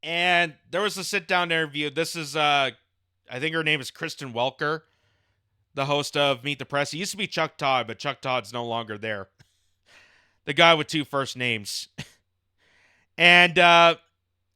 And there was a sit-down interview. This is, I think her name is Kristen Welker, the host of Meet the Press. It used to be Chuck Todd, but Chuck Todd's no longer there. The guy with two first names. And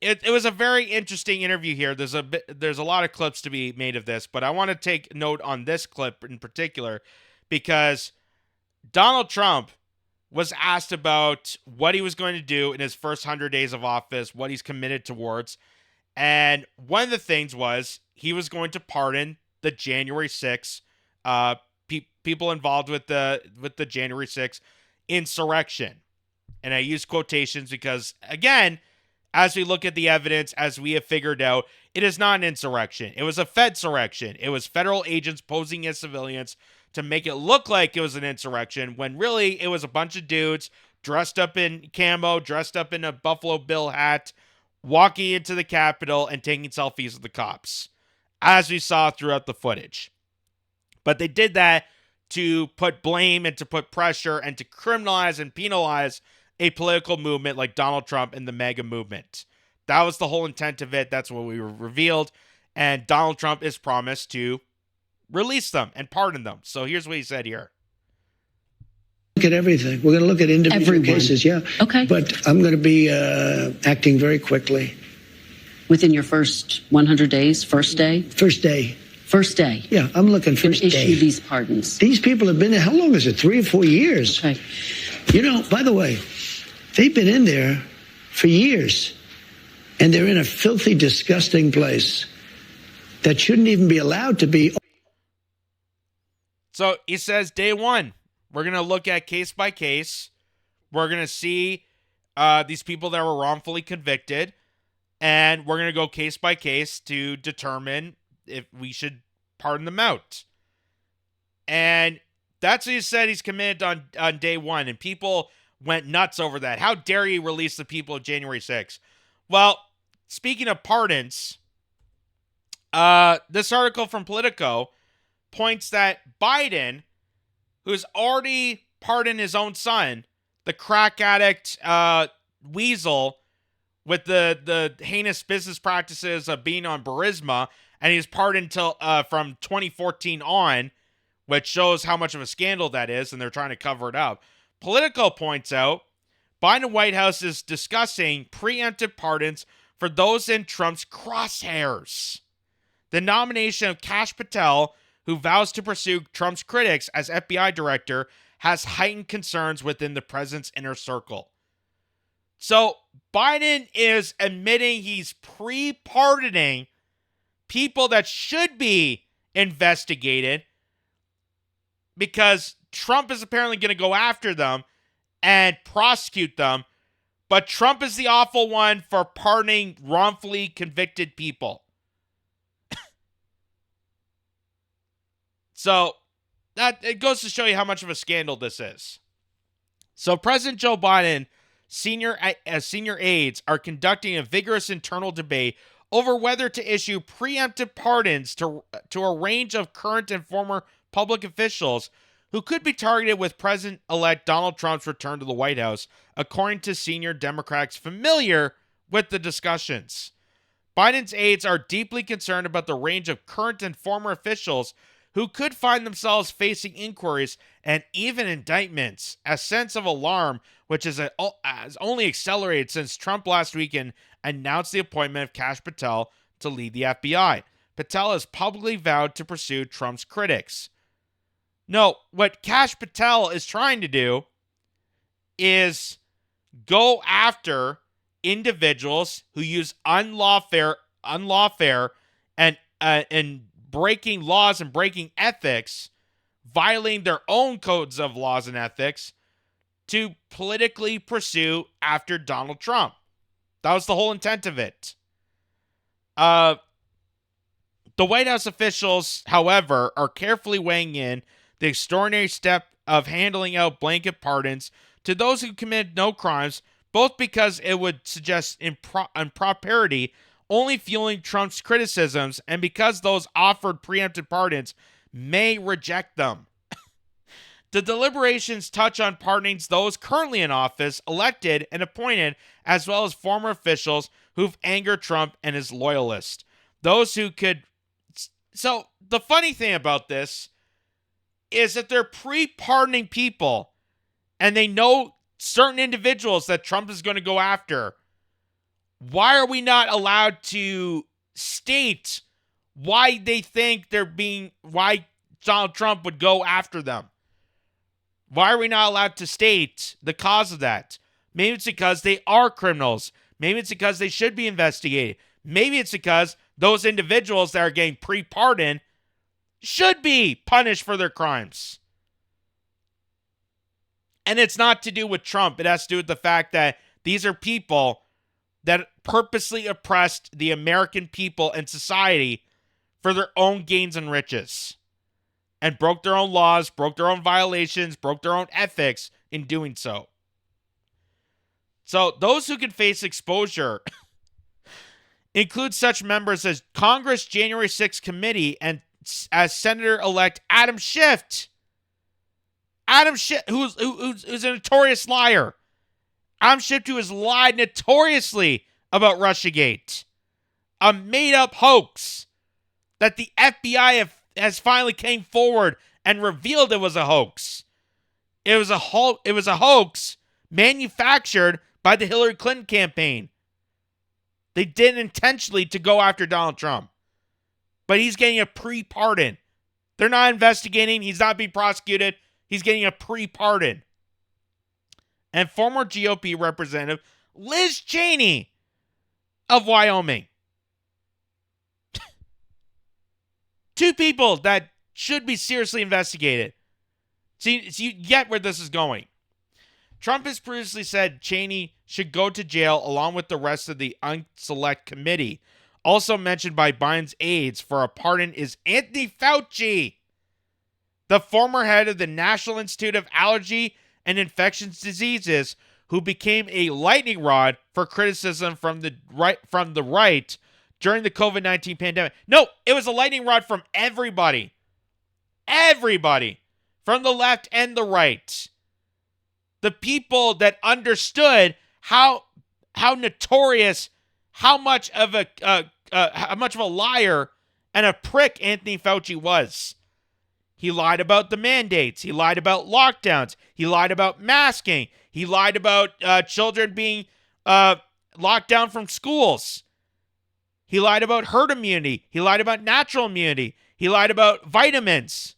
it was a very interesting interview here. There's a lot of clips to be made of this, but I want to take note on this clip in particular because Donald Trump was asked about what he was going to do in his first 100 days of office, what he's committed towards. And one of the things was he was going to pardon the January 6th people involved with the January 6th insurrection. And I use quotations because, again, as we look at the evidence, as we have figured out, it is not an insurrection. It was a Fedsurrection. It was federal agents posing as civilians to make it look like it was an insurrection when really it was a bunch of dudes dressed up in camo, dressed up in a Buffalo Bill hat, walking into the Capitol and taking selfies with the cops, as we saw throughout the footage. But they did that to put blame and to put pressure and to criminalize and penalize a political movement like Donald Trump and the MAGA movement. That was the whole intent of it. That's what we were revealed. And Donald Trump is promised to release them and pardon them. So here's what he said here. Look at everything. We're going to look at individual cases, yeah. Okay. But I'm going to be acting very quickly. Within your first 100 days, first day? First day. First day. Yeah, I'm looking first day. Issue these pardons. These people have been there, how long is it? 3 or 4 years? Okay. You know, by the way, they've been in there for years. And they're in a filthy, disgusting place that shouldn't even be allowed to be. So he says, day one, we're going to look at case by case. We're going to see these people that were wrongfully convicted. And we're going to go case by case to determine if we should pardon them out. And that's what he said he's committed on day one. And people went nuts over that. How dare you release the people of January 6th? Well, speaking of pardons, this article from Politico points that Biden, who's already pardoned his own son, the crack addict weasel with the heinous business practices of being on Burisma, and he's pardoned till from 2014 on, which shows how much of a scandal that is, and they're trying to cover it up. Politico points out Biden White House is discussing preemptive pardons for those in Trump's crosshairs. The nomination of Kash Patel, who vows to pursue Trump's critics as FBI director, has heightened concerns within the president's inner circle. So Biden is admitting he's pre-pardoning people that should be investigated because Trump is apparently going to go after them and prosecute them, but Trump is the awful one for pardoning wrongfully convicted people. So that it goes to show you how much of a scandal this is. So President Joe Biden, senior aides are conducting a vigorous internal debate over whether to issue preemptive pardons to a range of current and former public officials who could be targeted with President-elect Donald Trump's return to the White House, according to senior Democrats familiar with the discussions. Biden's aides are deeply concerned about the range of current and former officials who could find themselves facing inquiries and even indictments. A sense of alarm, which has only accelerated since Trump last weekend announced the appointment of Kash Patel to lead the FBI. Patel has publicly vowed to pursue Trump's critics. No, what Kash Patel is trying to do is go after individuals who use unlawfare and breaking laws and breaking ethics, violating their own codes of laws and ethics to politically pursue after Donald Trump. That was the whole intent of it. The White House officials, however, are carefully weighing in the extraordinary step of handling out blanket pardons to those who committed no crimes, both because it would suggest impropriety, only fueling Trump's criticisms, and because those offered preemptive pardons may reject them. The deliberations touch on pardoning those currently in office, elected and appointed, as well as former officials who've angered Trump and his loyalists. Those who could. So the funny thing about this is that they're pre-pardoning people and they know certain individuals that Trump is going to go after. Why are we not allowed to state why they think why Donald Trump would go after them? Why are we not allowed to state the cause of that? Maybe it's because they are criminals. Maybe it's because they should be investigated. Maybe it's because those individuals that are getting pre-pardoned should be punished for their crimes. And it's not to do with Trump. It has to do with the fact that these are people that purposely oppressed the American people and society for their own gains and riches. And broke their own laws, broke their own violations, broke their own ethics in doing so. So those who can face exposure include such members as Congress January 6th Committee and as Senator-elect Adam Schiff. Adam Schiff, who's a notorious liar. Adam Schiff, who has lied notoriously about Russiagate. A made-up hoax that the FBI has finally came forward and revealed it was a hoax. It was a hoax manufactured by the Hillary Clinton campaign. They did it intentionally to go after Donald Trump. But he's getting a pre-pardon. They're not investigating. He's not being prosecuted. He's getting a pre-pardon. And former GOP Representative Liz Cheney of Wyoming. Two people that should be seriously investigated. See, you get where this is going. Trump has previously said Cheney should go to jail along with the rest of the unselect committee. Also mentioned by Biden's aides for a pardon is Anthony Fauci, the former head of the National Institute of Allergy and Infectious Diseases, who became a lightning rod for criticism from the right during the COVID-19 pandemic. No, it was a lightning rod from everybody. Everybody. From the left and the right. The people that understood how notorious, how much of a liar and a prick Anthony Fauci was. He lied about the mandates. He lied about lockdowns. He lied about masking. He lied about children being locked down from schools. He lied about herd immunity. He lied about natural immunity. He lied about vitamins.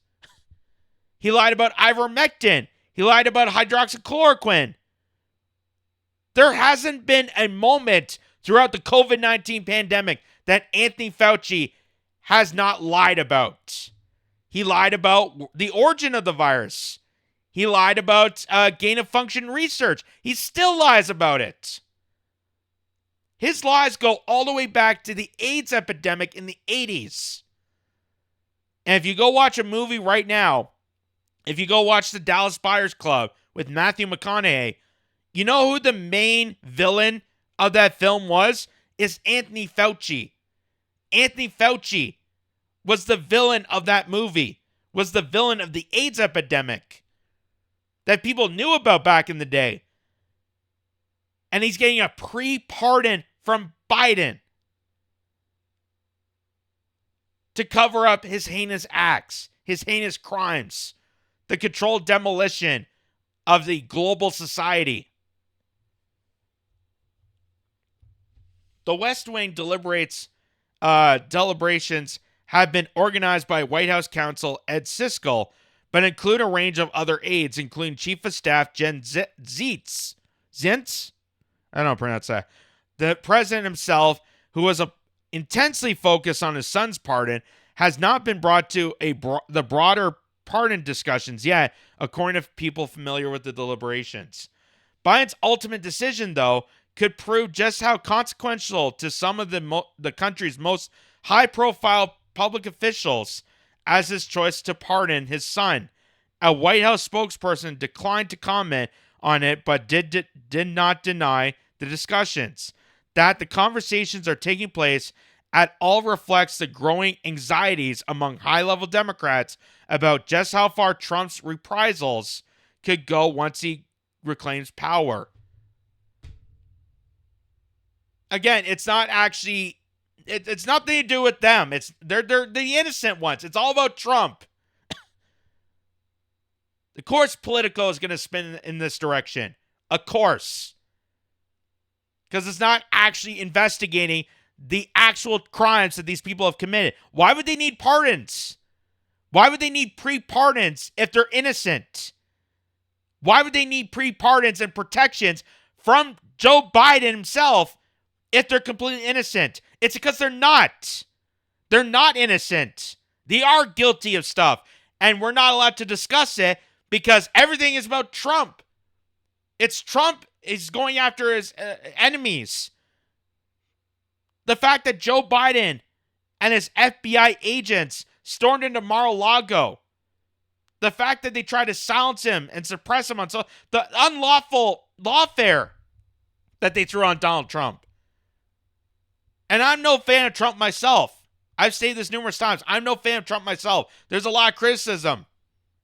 He lied about ivermectin. He lied about hydroxychloroquine. There hasn't been a moment throughout the COVID-19 pandemic that Anthony Fauci has not lied about. He lied about the origin of the virus. He lied about gain-of-function research. He still lies about it. His lies go all the way back to the AIDS epidemic in the 80s. And if you go watch a movie right now, if you go watch the Dallas Buyers Club with Matthew McConaughey, you know who the main villain of that film was? It's Anthony Fauci. Anthony Fauci was the villain of that movie, was the villain of the AIDS epidemic that people knew about back in the day. And he's getting a pre-pardon from Biden to cover up his heinous acts, his heinous crimes, the controlled demolition of the global society. The West Wing deliberations have been organized by White House counsel Ed Siskel, but include a range of other aides, including Chief of Staff Jen Zietz. Zintz? I don't know how to pronounce that. The president himself, who was intensely focused on his son's pardon, has not been brought to the broader pardon discussions yet, according to people familiar with the deliberations. Biden's ultimate decision, though, could prove just how consequential to some of the country's most high-profile public officials as his choice to pardon his son. A White House spokesperson declined to comment on it, but did not deny the discussions. That the conversations are taking place at all reflects the growing anxieties among high-level Democrats about just how far Trump's reprisals could go once he reclaims power. again, it's not actually. It's nothing to do with them. They're the innocent ones. It's all about Trump. Of course, Politico is going to spin in this direction. Of course. Because it's not actually investigating the actual crimes that these people have committed. Why would they need pardons? Why would they need pre-pardons if they're innocent? Why would they need pre-pardons and protections from Joe Biden himself if they're completely innocent? It's because they're not. They're not innocent. They are guilty of stuff. And we're not allowed to discuss it because everything is about Trump. It's Trump is going after his enemies. The fact that Joe Biden and his FBI agents stormed into Mar-a-Lago. The fact that they tried to silence him and suppress him on the unlawful lawfare that they threw on Donald Trump. And I'm no fan of Trump myself. I've stated this numerous times. I'm no fan of Trump myself. There's a lot of criticism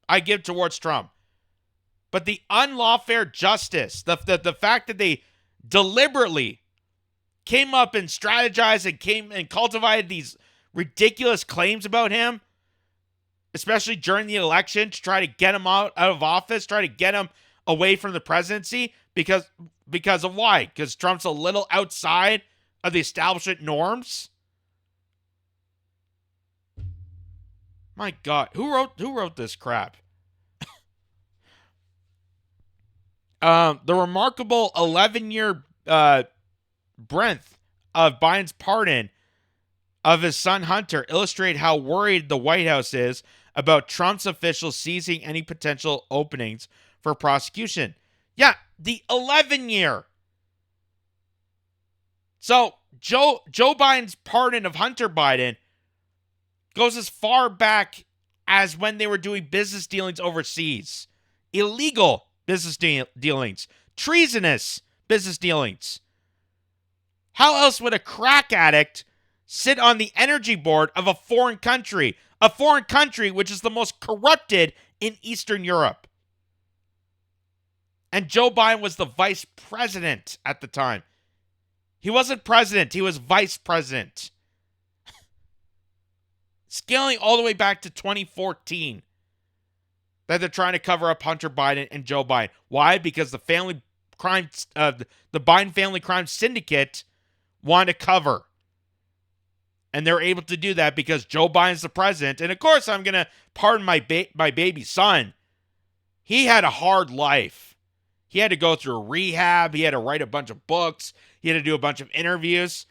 I give towards Trump. But the unlawfare justice, the fact that they deliberately came up and strategized and came and cultivated these ridiculous claims about him, especially during the election, to try to get him out of office, try to get him away from the presidency, because of why? Because Trump's a little outside of the establishment norms. My God, who wrote this crap? The remarkable 11-year breadth of Biden's pardon of his son Hunter illustrate how worried the White House is about Trump's officials seizing any potential openings for prosecution. Yeah, the 11-year. So Joe Biden's pardon of Hunter Biden goes as far back as when they were doing business dealings overseas. Illegal business dealings. Treasonous business dealings. How else would a crack addict sit on the energy board of a foreign country? A foreign country which is the most corrupted in Eastern Europe. And Joe Biden was the vice president at the time. He wasn't president, he was vice president. Scaling all the way back to 2014. That they're trying to cover up Hunter Biden and Joe Biden. Why? Because the Biden family crime syndicate wanted to cover. And they're able to do that because Joe Biden's the president. And of course, I'm going to pardon my baby son. He had a hard life. He had to go through rehab. He had to write a bunch of books. He had to do a bunch of interviews.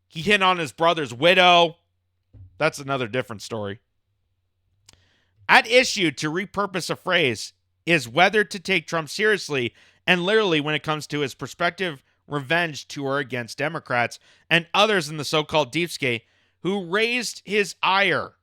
He hit on his brother's widow. That's another different story. At issue, to repurpose a phrase, is whether to take Trump seriously and literally when it comes to his prospective revenge tour against Democrats and others in the so-called deep state who raised his ire.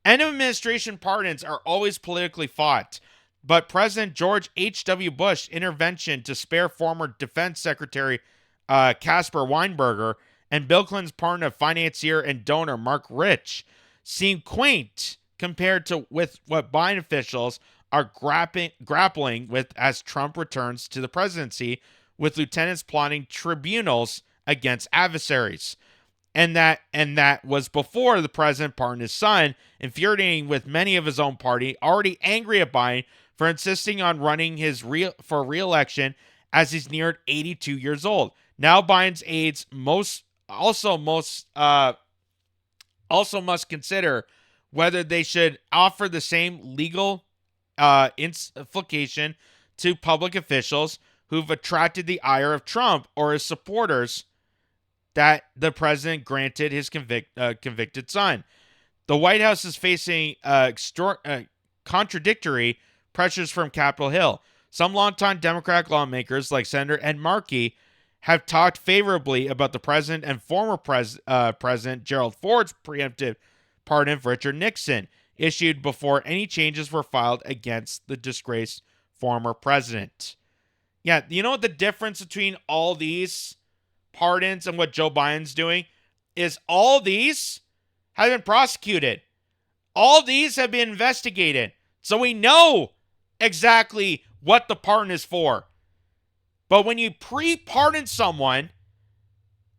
End of administration pardons are always politically fought, but President George H.W. Bush's intervention to spare former Defense Secretary Caspar Weinberger and Bill Clinton's pardon of financier and donor Mark Rich seem quaint compared to with what Biden officials are grappling with as Trump returns to the presidency, with lieutenants plotting tribunals against adversaries. And that was before the president pardoned his son, infuriating with many of his own party, already angry at Biden for insisting on running for re-election as he's neared 82 years old. Now Biden's aides also must consider whether they should offer the same legal implication to public officials who've attracted the ire of Trump or his supporters that the president granted his convicted son. The White House is facing contradictory pressures from Capitol Hill. Some longtime Democratic lawmakers, like Senator Ed Markey, have talked favorably about the president and former President Gerald Ford's preemptive pardon of Richard Nixon, issued before any changes were filed against the disgraced former president. Yeah, you know what the difference between all these pardons and what Joe Biden's doing is? All these have been prosecuted. All these have been investigated. So we know exactly what the pardon is for. But when you pre-pardon someone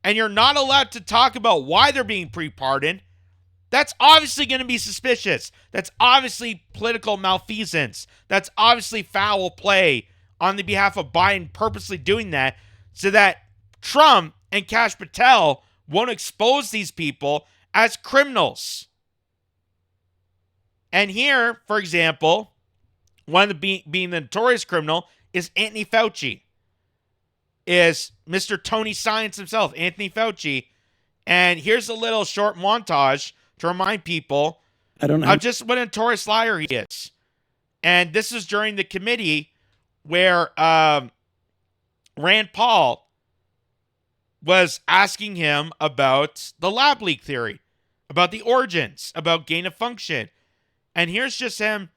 and you're not allowed to talk about why they're being pre-pardoned, that's obviously going to be suspicious. That's obviously political malfeasance. That's obviously foul play on the behalf of Biden purposely doing that so that Trump and Kash Patel won't expose these people as criminals. And here, for example, one of the being the notorious criminal is Anthony Fauci. Is Mr. Tony Science himself, Anthony Fauci. And here's a little short montage to remind people of just what a notorious liar he is. And this is during the committee where Rand Paul was asking him about the lab leak theory, about the origins, about gain of function. And here's just him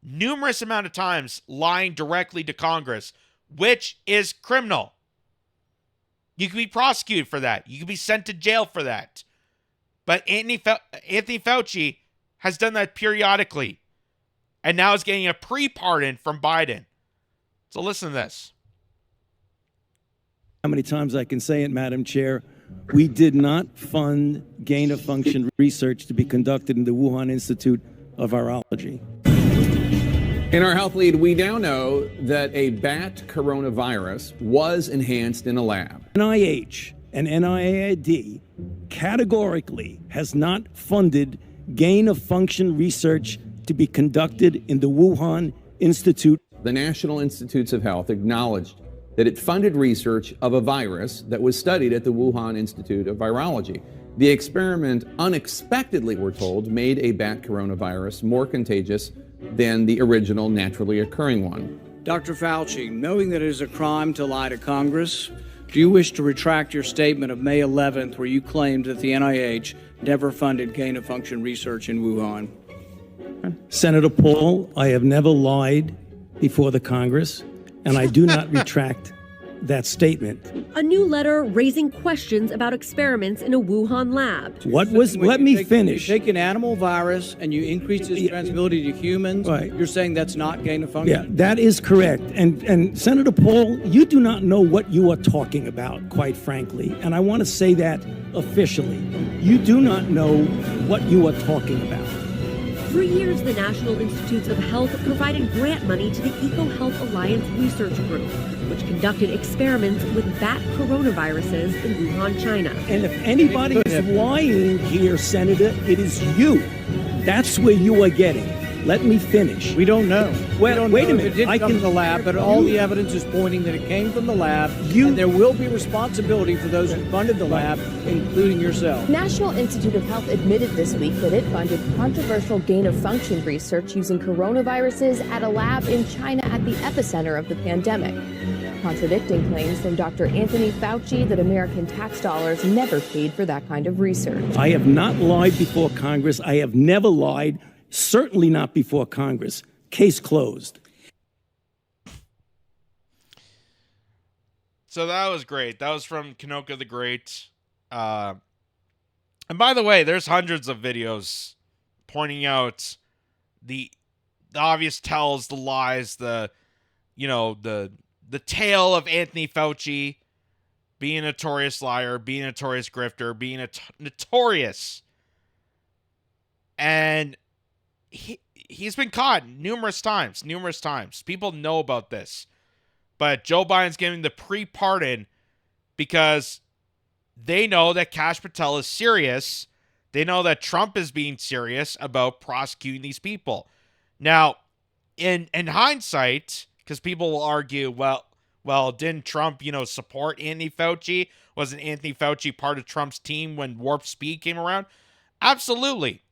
numerous amount of times lying directly to Congress, which is criminal. You can be prosecuted for that. You can be sent to jail for that. But Anthony Fauci has done that periodically. And now is getting a pre-pardon from Biden. So listen to this. How many times I can say it, Madam Chair? We did not fund gain-of-function research to be conducted in the Wuhan Institute of Virology. In our health lead, we now know that a bat coronavirus was enhanced in a lab. NIH and NIAID categorically has not funded gain-of-function research to be conducted in the Wuhan Institute. The National Institutes of Health acknowledged that it funded research of a virus that was studied at the Wuhan Institute of Virology. The experiment unexpectedly, we're told, made a bat coronavirus more contagious than the original naturally occurring one. Dr. Fauci, knowing that it is a crime to lie to Congress, do you wish to retract your statement of May 11th where you claimed that the NIH never funded gain-of-function research in Wuhan? Senator Paul, I have never lied before the Congress, and I do not retract that statement. A new letter raising questions about experiments in a Wuhan lab. Let me finish. You take an animal virus and you increase its transmissibility to humans. Right. You're saying that's not gain of function? Yeah, that is correct. And Senator Paul, you do not know what you are talking about, quite frankly. And I want to say that officially. You do not know what you are talking about. For years, the National Institutes of Health provided grant money to the EcoHealth Alliance Research Group, which conducted experiments with bat coronaviruses in Wuhan, China. And if anybody is lying here, Senator, it is you. That's where you are getting. Let me finish. We don't know. Well, wait a minute. It did come from the lab, but all the evidence is pointing that it came from the lab, and there will be responsibility for those who funded the lab, including yourself. National Institute of Health admitted this week that it funded controversial gain-of-function research using coronaviruses at a lab in China at the epicenter of the pandemic, contradicting claims from Dr. Anthony Fauci that American tax dollars never paid for that kind of research. I have not lied before Congress. I have never lied. Certainly not before Congress. Case closed. So that was great. That was from Kanoka the Great. And by the way, there's hundreds of videos pointing out the obvious tells, the lies, the tale of Anthony Fauci being a notorious liar, being a notorious grifter, being a notorious. And he's been caught numerous times. People know about this. But Joe Biden's giving the pre-pardon because they know that Kash Patel is serious. They know that Trump is being serious about prosecuting these people. Now, in hindsight, because people will argue, well, didn't Trump, support Anthony Fauci? Wasn't Anthony Fauci part of Trump's team when Warp Speed came around? Absolutely.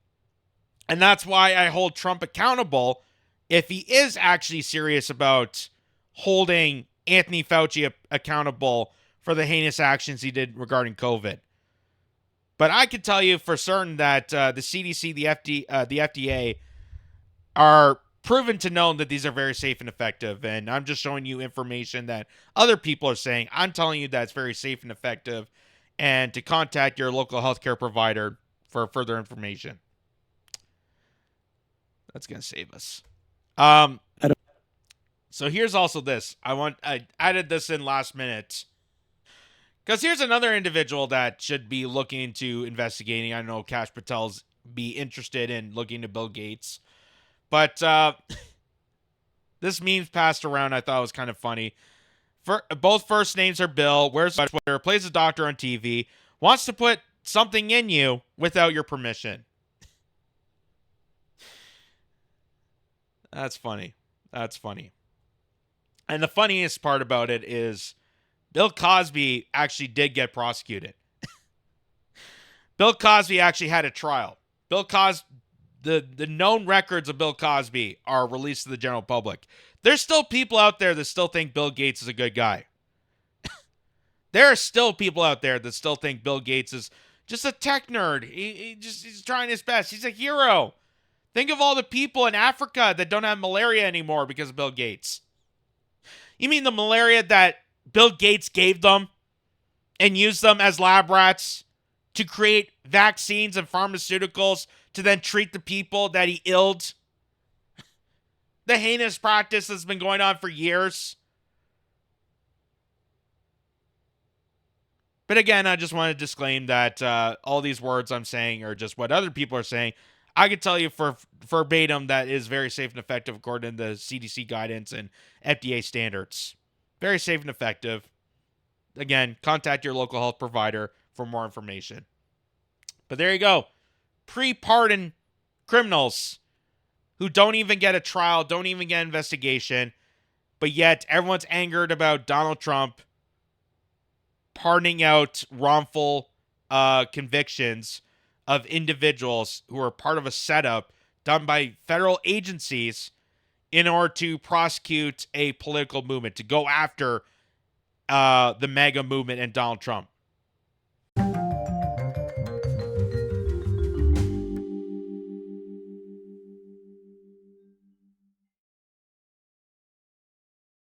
And that's why I hold Trump accountable if he is actually serious about holding Anthony Fauci accountable for the heinous actions he did regarding COVID. But I can tell you for certain that the CDC, the FDA are proven to know that these are very safe and effective. And I'm just showing you information that other people are saying. I'm telling you that it's very safe and effective, and to contact your local healthcare provider for further information. That's going to save us. So here's also this. I added this in last minute. Because here's another individual that should be looking into investigating. I know Kash Patel's be interested in looking to Bill Gates. But this meme's passed around. I thought it was kind of funny. Both first names are Bill, wears a sweater, plays a doctor on TV, wants to put something in you without your permission. That's funny. That's funny. And the funniest part about it is Bill Cosby actually did get prosecuted. Bill Cosby actually had a trial. Bill Cosby, the known records of Bill Cosby are released to the general public. There's still people out there that still think Bill Gates is a good guy. There are still people out there that still think Bill Gates is just a tech nerd. He's trying his best. He's a hero. Think of all the people in Africa that don't have malaria anymore because of Bill Gates. You mean the malaria that Bill Gates gave them and used them as lab rats to create vaccines and pharmaceuticals to then treat the people that he illed? The heinous practice that's been going on for years. But again, I just want to disclaim that all these words I'm saying are just what other people are saying. I can tell you for verbatim that is very safe and effective according to the CDC guidance and FDA standards. Very safe and effective. Again, contact your local health provider for more information. But there you go. Pre-pardon criminals who don't even get a trial, don't even get an investigation, but yet everyone's angered about Donald Trump pardoning out wrongful convictions of individuals who are part of a setup done by federal agencies in order to prosecute a political movement, to go after the MAGA movement and Donald Trump.